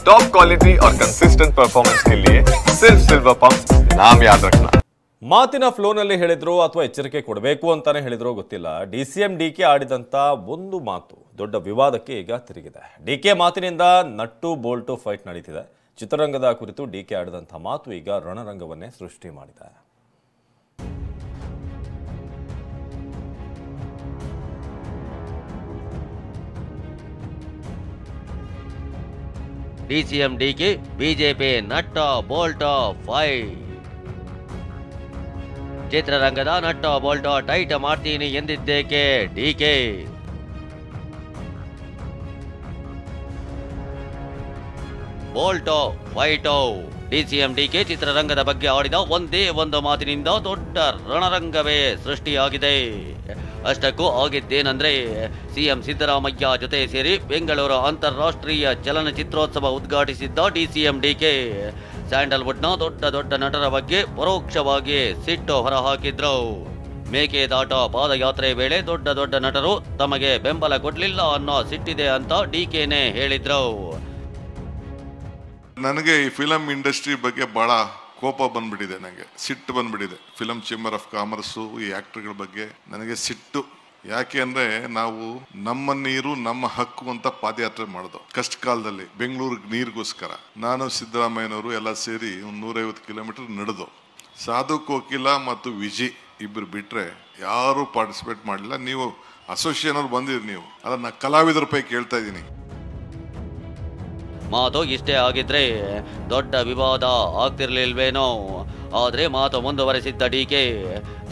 Top quality और consistent performance के लिए सिर्फ सिल्वर पंप नाम याद रखना। ಮಾತಿನ ಫ್ಲೋನಲ್ಲಿ ಹೇಳಿದ್ರು ಅಥವಾ ಎಚ್ಚರಿಕೆ ಕೊಡಬೇಕು ಅಂತಾನೆ ಹೇಳಿದ್ರು ಗೊತ್ತಿಲ್ಲ. ಡಿಸಿಎಂ ಡಿಕೆ ಆಡಿದಂತ ಒಂದು ಮಾತು ದೊಡ್ಡ ವಿವಾದಕ್ಕೆ ಈಗ ತಿರುಗಿದೆ. ಡಿಕೆ ಮಾತಿನಿಂದ ನಟ್ಟು ಬೋಲ್ಟು ಫೈಟ್ ನಡೀತಿದೆ. ಚಿತ್ರರಂಗದ ಕುರಿತು ಡಿಕೆ ಆಡಿದಂತ ಮಾತು ಈಗ ರಣರಂಗವನ್ನೇ ಸೃಷ್ಟಿ ಮಾಡಿದೆ. DCM DK BJP nut bolt fight. ಚಿತ್ರರಂಗದ ನಟ್ಟ ಬೋಲ್ಟ ಟೈಟ್ ಮಾಡ್ತೀನಿ ಎಂದಿದ್ದೇಕೆ ಡಿಕೆ? ಬೋಲ್ಟೋ ಫೈಟೋ. ಡಿಸಿಎಂ ಡಿಕೆ ಚಿತ್ರರಂಗದ ಬಗ್ಗೆ ಆಡಿದ ಒಂದೇ ಒಂದು ಮಾತಿನಿಂದ ದೊಡ್ಡ ರಣರಂಗವೇ ಸೃಷ್ಟಿಯಾಗಿದೆ. ಅಷ್ಟಕ್ಕೂ ಆಗಿದ್ದೇನೆಂದ್ರೆ, ಸಿಎಂ ಸಿದ್ದರಾಮಯ್ಯ ಜೊತೆ ಸೇರಿ ಬೆಂಗಳೂರು ಅಂತಾರಾಷ್ಟ್ರೀಯ ಚಲನಚಿತ್ರೋತ್ಸವ ಉದ್ಘಾಟಿಸಿದ್ದ ಡಿಸಿಎಂ ಡಿಕೆ ಸ್ಯಾಂಡಲ್ವುಡ್ನ ದೊಡ್ಡ ನಟರ ಬಗ್ಗೆ ಪರೋಕ್ಷವಾಗಿ ಸಿಟ್ಟು ಹೊರಹಾಕಿದ್ರು. ಮೇಕೆದಾಟ ಪಾದಯಾತ್ರೆ ವೇಳೆ ದೊಡ್ಡ ನಟರು ತಮಗೆ ಬೆಂಬಲ ಕೊಡ್ಲಿಲ್ಲ ಅನ್ನೋ ಸಿಟ್ಟಿದೆ ಅಂತ ಡಿಕೆನೇ ಹೇಳಿದ್ರು. ನನಗೆ ಈ ಫಿಲಂ ಇಂಡಸ್ಟ್ರಿ ಬಗ್ಗೆ ಬಹಳ ಕೋಪ ಬಂದ್ಬಿಟ್ಟಿದೆ, ನನಗೆ ಸಿಟ್ಟು ಬಂದ್ಬಿಟ್ಟಿದೆ. ಫಿಲಂ ಚೇಂಬರ್ ಆಫ್ ಕಾಮರ್ಸು ಈ ಆಕ್ಟರ್ಗಳ ಬಗ್ಗೆ ನನಗೆ ಸಿಟ್ಟು. ಯಾಕೆ ಅಂದ್ರೆ ನಾವು ನಮ್ಮ ನೀರು ನಮ್ಮ ಹಕ್ಕು ಅಂತ ಪಾದಯಾತ್ರೆ ಮಾಡೋದು ಕಷ್ಟ ಕಾಲದಲ್ಲಿ ಬೆಂಗಳೂರಿಗೆ ನೀರಿಗೋಸ್ಕರ. ನಾನು ಸಿದ್ದರಾಮಯ್ಯನವರು ಎಲ್ಲ ಸೇರಿ 150 ಕಿಲೋಮೀಟರ್ ನಡೆದು. ಸಾಧು ಕೋಕಿಲ ಮತ್ತು ವಿಜಿ ಇಬ್ಬರು ಬಿಟ್ರೆ ಯಾರು ಪಾರ್ಟಿಸಿಪೇಟ್ ಮಾಡಲಿಲ್ಲ. ನೀವು ಅಸೋಸಿಯೇಷನ್ ಅವ್ರು ಬಂದಿರಿ, ನೀವು ಅದನ್ನ ಕಲಾವಿದರ ಪೈ ಕೇಳ್ತಾ ಇದ್ದೀನಿ. ಮಾತು ಇಷ್ಟೇ ಆಗಿದ್ರೆ ದೊಡ್ಡ ವಿವಾದ ಆಗ್ತಿರ್ಲಿಲ್ವೇನೋ. ಆದ್ರೆ ಮಾತು ಮುಂದುವರೆಸಿದ್ದ ಡಿಕೆ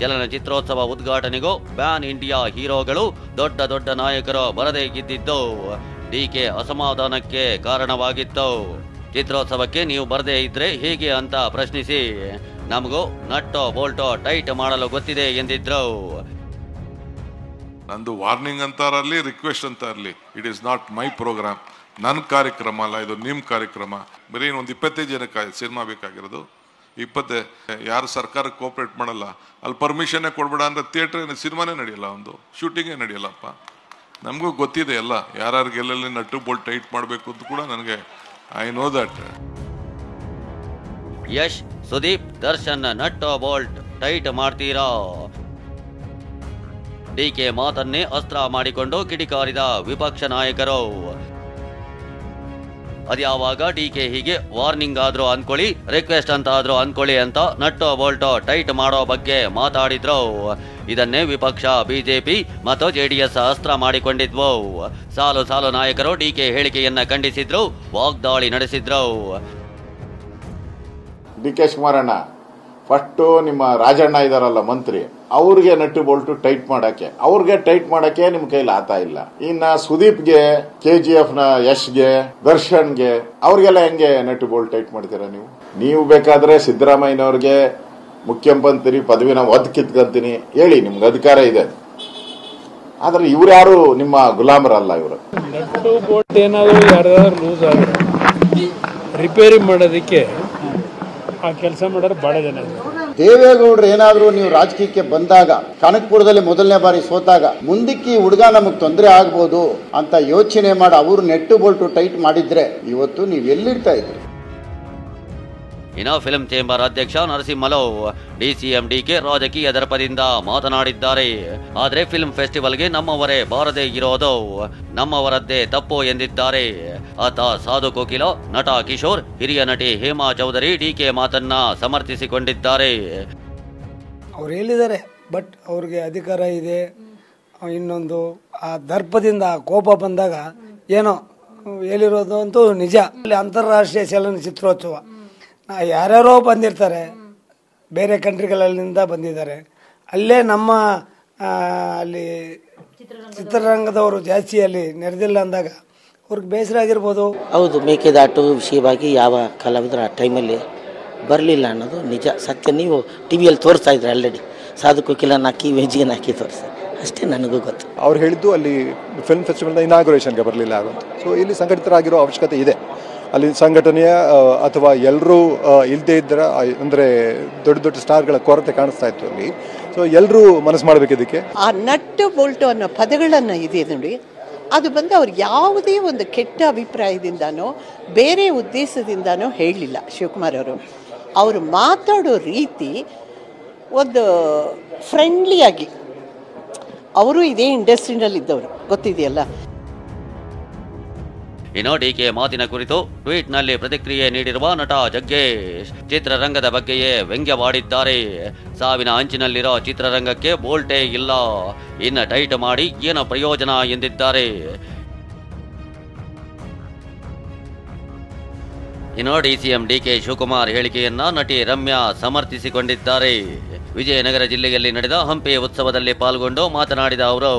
ಚಲನಚಿತ್ರೋತ್ಸವ ಉದ್ಘಾಟನೆಗೂ ಪ್ಯಾನ್ ಇಂಡಿಯಾ ಹೀರೋಗಳು ದೊಡ್ಡ ನಾಯಕರು ಬರದೇ ಇದ್ದಿದ್ದು ಡಿಕೆ ಅಸಮಾಧಾನಕ್ಕೆ ಕಾರಣವಾಗಿತ್ತು. ಚಿತ್ರೋತ್ಸವಕ್ಕೆ ನೀವು ಬರದೇ ಇದ್ರೆ ಹೇಗೆ ಅಂತ ಪ್ರಶ್ನಿಸಿ, ನಮಗೂ ನಟ್ಟೋ ಬೋಲ್ಟೋ ಟೈಟ್ ಮಾಡಲು ಗೊತ್ತಿದೆ ಎಂದಿದ್ರು. ನಂದು ವಾರ್ನಿಂಗ್ ಅಂತಾರಲ್ಲಿ ರಿಕ್ವೆಸ್ಟ್ ಅಂತ ಇರಲಿ, it is not my program. ನನ್ನ ಕಾರ್ಯಕ್ರಮ ಅಲ್ಲ ಇದು, ನಿಮ್ಮ ಕಾರ್ಯಕ್ರಮ. ಬರೀ ಒಂದು 25 ಜನಕ್ಕೆ ಸಿನಿಮಾ ಬೇಕಾಗಿರೋದು. 20 ಯಾರು ಸರ್ಕಾರಕ್ಕೆ ಕೋಆಪರೇಟ್ ಮಾಡಲ್ಲ, ಅಲ್ಲಿ ಪರ್ಮಿಷನ್ನೇ ಕೊಡ್ಬೇಡ ಅಂದ್ರೆ ಥಿಯೇಟರ್ ಸಿನಿಮಾನೇ ನಡೆಯಲ್ಲ, ಒಂದು ಶೂಟಿಂಗೇ ನಡೆಯಲ್ಲಪ್ಪ. ನಮಗೂ ಗೊತ್ತಿದೆ ಎಲ್ಲ, ಯಾರ್ಯಾರಿಗೆ ಎಲ್ಲೆಲ್ಲಿ ನಟ್ಟು ಬೋಲ್ಟ್ ಟೈಟ್ ಮಾಡಬೇಕು ಅಂತ ಕೂಡ ನನಗೆ I know that. Yash, Sudeep, Darshan nut bolt tight ಮಾಡ್ತೀರಾ? ಡಿಕೆ ಮಾತನ್ನೇ ಅಸ್ತ್ರ ಮಾಡಿಕೊಂಡು ಕಿಡಿಕಾರಿದ ವಿಪಕ್ಷ ನಾಯಕರು. ಅದ್ಯಾವಾಗ ಡಿಕೆ ಹೀಗೆ ವಾರ್ನಿಂಗ್ ಆದ್ರೂ ಅನ್ಕೊಳ್ಳಿ, ರಿಕ್ವೆಸ್ಟ್ ಅಂತ ಆದ್ರೂ ಅನ್ಕೊಳ್ಳಿ ಅಂತ ನಟ್ಟೋ ಬೋಲ್ಟೋ ಟೈಟ್ ಮಾಡೋ ಬಗ್ಗೆ ಮಾತಾಡಿದ್ರು. ಇದನ್ನೇ ವಿಪಕ್ಷ ಬಿಜೆಪಿ ಮತ್ತು ಜೆಡಿಎಸ್ ಅಸ್ತ್ರ ಮಾಡಿಕೊಂಡಿದ್ವು. ಸಾಲು ನಾಯಕರು ಡಿಕೆ ಹೇಳಿಕೆಯನ್ನ ಖಂಡಿಸಿದ್ರು, ವಾಗ್ದಾಳಿ ನಡೆಸಿದ್ರು. ಡಿ ಕೆ ಶಿವಕುಮಾರಣ್ಣ ಫಸ್ಟ್ ನಿಮ್ಮ ರಾಜಣ್ಣ ಇದಾರಲ್ಲ ಮಂತ್ರಿ, ಅವ್ರಿಗೆ ನಟ್ಟು ಬೋಲ್ಟು ಟೈಟ್ ಮಾಡಕ್ಕೆ ನಿಮ್ ಕೈಲಿ ಆತಾ ಇಲ್ಲ. ಇನ್ನ ಸುದೀಪ್ಗೆ, KGF ನ ಯಶ್ಗೆ, ದರ್ಶನ್ಗೆ ಅವ್ರಿಗೆಲ್ಲ ಹೆಂಗೆ ನಟ್ಟು ಬೋಲ್ಟ್ ಟೈಟ್ ಮಾಡ್ತೀರಾ ನೀವು ಬೇಕಾದ್ರೆ ಸಿದ್ದರಾಮಯ್ಯನವ್ರಿಗೆ ಮುಖ್ಯಮಂತ್ರಿ ಪದವಿನ ಒದ್ ಕಿತ್ಕೊಂತೀನಿ ಹೇಳಿ, ನಿಮ್ಗೆ ಅಧಿಕಾರ ಇದೆ. ಆದ್ರೆ ಇವ್ರ್ಯಾರು ನಿಮ್ಮ ಗುಲಾಮರಲ್ಲ. ಇವರು ನಟ್ಟು ಬೋಲ್ಟ್ ಏನಾದ್ರು ಯಾರಾದ್ರೂ ಲೂಸ್ ಆದ್ರೆ ರಿಪೇರಿ ಮಾಡೋದಕ್ಕೆ ಆ ಕೆಲಸ ಮಾಡೋರು ಬಹಳ ಜನ. ದೇವೇಗೌಡರು ಏನಾದರೂ ನೀವು ರಾಜಕೀಯಕ್ಕೆ ಬಂದಾಗ, ಕನಕಪುರದಲ್ಲಿ ಮೊದಲನೇ ಬಾರಿ ಸೋತಾಗ, ಮುಂದಕ್ಕೆ ಈ ಹುಡುಗ ನಮಗೆ ತೊಂದರೆ ಆಗ್ಬೋದು ಅಂತ ಯೋಚನೆ ಮಾಡಿ ಅವರು ನೆಟ್ಟು ಬೋಲ್ಟು ಟೈಟ್ ಮಾಡಿದ್ರೆ ಇವತ್ತು ನೀವು ಎಲ್ಲಿರ್ತಾ ಇದ್ರಿ? ಇನ್ನು ಫಿಲ್ಮ್ ಚೇಂಬರ್ ಅಧ್ಯಕ್ಷ ನರಸಿಂಹಲು ಡಿಸಿಎಂ ಡಿಕೆ ರಾಜಕೀಯ ದರ್ಪದಿಂದ ಮಾತನಾಡಿದ್ದಾರೆ. ಆದ್ರೆ ಫಿಲ್ಮ್ ಫೆಸ್ಟಿವಲ್ಗೆ ನಮ್ಮವರೇ ಬಾರದೇ ಇರೋದು ನಮ್ಮವರದ್ದೇ ತಪ್ಪು ಎಂದಿದ್ದಾರೆ. ಆತ ಸಾಧು ಕೋಕಿಲ, ನಟ ಕಿಶೋರ್, ಹಿರಿಯ ನಟಿ ಹೇಮಾ ಚೌಧರಿ ಡಿಕೆ ಮಾತನ್ನ ಸಮರ್ಥಿಸಿಕೊಂಡಿದ್ದಾರೆ. ಅವ್ರು ಹೇಳಿದ್ದಾರೆ, ಬಟ್ ಅವ್ರಿಗೆ ಅಧಿಕಾರ ಇದೆ. ಇನ್ನೊಂದು ಆ ದರ್ಪದಿಂದ ಕೋಪ ಬಂದಾಗ ಏನೋ ಹೇಳಿರೋದು ಅಂತೂ ನಿಜ. ಅಲ್ಲಿ ಅಂತಾರಾಷ್ಟ್ರೀಯ ಚಲನಚಿತ್ರೋತ್ಸವ ಯಾರ್ಯಾರೋ ಬಂದಿರ್ತಾರೆ, ಬೇರೆ ಕಂಟ್ರಿಗಳಿಂದ ಬಂದಿದ್ದಾರೆ. ಅಲ್ಲೇ ನಮ್ಮ ಅಲ್ಲಿ ಚಿತ್ರರಂಗದವರು ಜಾಸ್ತಿ ಅಲ್ಲಿ ನೆರೆದಿಲ್ಲ ಅಂದಾಗ ಅವ್ರಿಗೆ ಬೇಸರ ಆಗಿರ್ಬೋದು. ಹೌದು, ಮೇಕೆದಾಟು ವಿಷಯವಾಗಿ ಯಾವ ಕಲಾವಿದರು ಆ ಟೈಮಲ್ಲಿ ಬರಲಿಲ್ಲ ಅನ್ನೋದು ನಿಜ, ಸತ್ಯ. ನೀವು ಟಿ ವಿಯಲ್ಲಿ ತೋರಿಸ್ತಾ ಇದ್ರಿ ಆಲ್ರೆಡಿ, ಸಾಧು ಕೋಕಿಲನ ಹಾಕಿ ವೆಜ್ಜಿಗೆ ಹಾಕಿ ತೋರಿಸಿ, ಅಷ್ಟೇ ನನಗೂ ಗೊತ್ತು. ಅವ್ರು ಹೇಳಿದ್ದು ಅಲ್ಲಿ ಫಿಲ್ಮ್ ಫೆಸ್ಟಿವಲ್ನ ಇನಾಗ್ರೇಷನ್ಗೆ ಬರಲಿಲ್ಲ ಆಗುತ್ತೆ. ಸೊ ಇಲ್ಲಿ ಸಂಘಟಿತರಾಗಿರೋ ಅವಶ್ಯಕತೆ ಇದೆ. ಅಲ್ಲಿ ಸಂಘಟನೆಯ ಅಥವಾ ಎಲ್ಲರೂ ಇಲ್ಲದೇ ಇದ್ದರೆ ಅಂದರೆ ದೊಡ್ಡ ಸ್ಟಾರ್ಗಳ ಕೊರತೆ ಕಾಣಿಸ್ತಾ ಇತ್ತು ಅಲ್ಲಿ. ಸೊ ಎಲ್ಲರೂ ಮನಸ್ಸು ಮಾಡಬೇಕು ಇದಕ್ಕೆ. ಆ ನಟ್ಟು ಬೋಲ್ಟು ಅನ್ನೋ ಪದಗಳನ್ನು ಇದೆ ನೋಡಿ, ಅದು ಬಂದು ಅವ್ರು ಯಾವುದೇ ಒಂದು ಕೆಟ್ಟ ಅಭಿಪ್ರಾಯದಿಂದನೋ ಬೇರೆ ಉದ್ದೇಶದಿಂದನೋ ಹೇಳಲಿಲ್ಲ ಶಿವಕುಮಾರ್ ಅವರು ಮಾತಾಡೋ ರೀತಿ ಒಂದು ಫ್ರೆಂಡ್ಲಿಯಾಗಿ, ಅವರು ಇದೇ ಇಂಡಸ್ಟ್ರಿನಲ್ಲಿದ್ದವರು ಗೊತ್ತಿದೆಯಲ್ಲ. ಇನ್ನು ಡಿಕೆ ಮಾತಿನ ಕುರಿತು ಟ್ವೀಟ್ನಲ್ಲಿ ಪ್ರತಿಕ್ರಿಯೆ ನೀಡಿರುವ ನಟ ಜಗ್ಗೇಶ್ ಚಿತ್ರರಂಗದ ಬಗ್ಗೆಯೇ ವ್ಯಂಗ್ಯವಾಡಿದ್ದಾರೆ. ಸಾವಿನ ಅಂಚಿನಲ್ಲಿರೋ ಚಿತ್ರರಂಗಕ್ಕೆ ಬೋಲ್ಟೇ ಇಲ್ಲ, ಇನ್ನು ಟೈಟ್ ಮಾಡಿ ಏನು ಪ್ರಯೋಜನ ಎಂದಿದ್ದಾರೆ. ಇನ್ನು ಡಿಸಿಎಂ ಡಿಕೆ ಶಿವಕುಮಾರ್ ಹೇಳಿಕೆಯನ್ನ ನಟಿ ರಮ್ಯಾ ಸಮರ್ಥಿಸಿಕೊಂಡಿದ್ದಾರೆ. ವಿಜಯನಗರ ಜಿಲ್ಲೆಯಲ್ಲಿ ನಡೆದ ಹಂಪಿ ಉತ್ಸವದಲ್ಲಿ ಪಾಲ್ಗೊಂಡು ಮಾತನಾಡಿದ ಅವರು,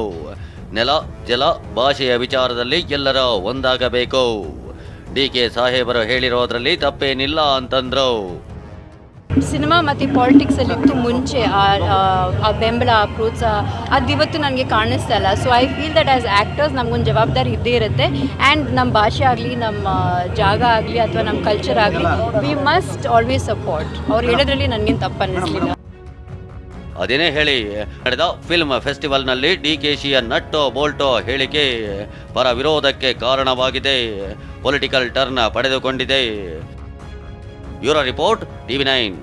ನೆಲ, ಜಲ, ಭಾಷೆಯ ವಿಚಾರದಲ್ಲಿ ಎಲ್ಲರ ಒಂದಾಗಬೇಕು. ಡಿಕೆ ಸಾಹೇಬರು ಹೇಳಿರೋದ್ರಲ್ಲಿ ತಪ್ಪೇನಿಲ್ಲ ಅಂತಂದ್ರು. ಸಿನಿಮಾ ಮತ್ತು ಪಾಲಿಟಿಕ್ಸಲ್ಲಿತ್ತು ಮುಂಚೆ ಆ ಬೆಂಬಲ, ಆ ಪ್ರೋತ್ಸಾಹ ಅದಿವತ್ತು ನನಗೆ ಕಾಣಿಸ್ತಾ ಇಲ್ಲ. So I feel that as actors ನಮಗೊಂದು ಜವಾಬ್ದಾರಿ ಇದ್ದೇ ಇರುತ್ತೆ. ಆ್ಯಂಡ್ ನಮ್ಮ ಭಾಷೆ ಆಗಲಿ, ನಮ್ಮ ಜಾಗ ಆಗಲಿ ಅಥವಾ ನಮ್ಮ ಕಲ್ಚರ್ ಆಗಲಿ, ವಿ ಮಸ್ಟ್ ಆಲ್ವೇಸ್ ಸಪೋರ್ಟ್. ಅವ್ರು ಹೇಳೋದ್ರಲ್ಲಿ ನನಗೇನು ತಪ್ಪು ಅನ್ನಿಸ್ಲಿಲ್ಲ. ಅದೇನೇ ಹೇಳಿ, ನಡೆದ ಫಿಲ್ಮ್ ಫೆಸ್ಟಿವಲ್ನಲ್ಲಿ ಡಿಕೆಶಿಯ ನಟ್ಟೋ ಬೋಲ್ಟೋ ಹೇಳಿಕೆ ಪರ ವಿರೋಧಕ್ಕೆ ಕಾರಣವಾಗಿದೆ, ಪೊಲಿಟಿಕಲ್ ಟರ್ನ್ ಪಡೆದುಕೊಂಡಿದೆ. Bureau report, TV9.